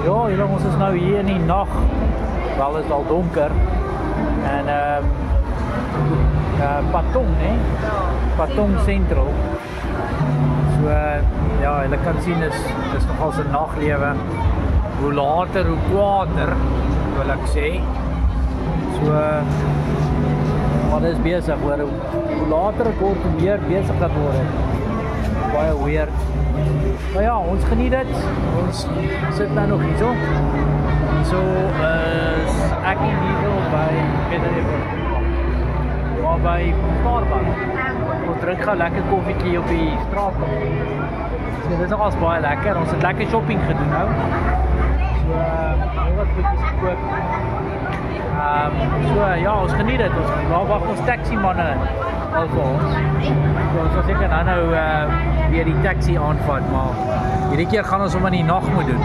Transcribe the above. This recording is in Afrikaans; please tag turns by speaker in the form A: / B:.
A: Ja, julle, ons is nou hier in die nag. Wel is al donker. En Patong, né? Patong Central. So ja, julle kan sien is nogal 'n naglewe. Hoe later, hoe kwaader, wil ek sê. So wat is besig hoor. Hoe later ek word, hoe meer besig dat word. Baie weird. Maar ja, ons geniet dit. Ons sit nou nog hierso. Hierso is ek en Nigel by maar by Starbucks. Ons drink gou lekker koffietjie op die straat. So dit is nogals baie lekker. Ons het lekker shopping gedoen nou. So wat goedjies gekoop. So ja, ons geniet dit. Ons wag ons taxi manne al vir ons. So ons sal seker nou weer die taxi aanvat, maar hierdie keer gaan ons hom in die nag moet doen.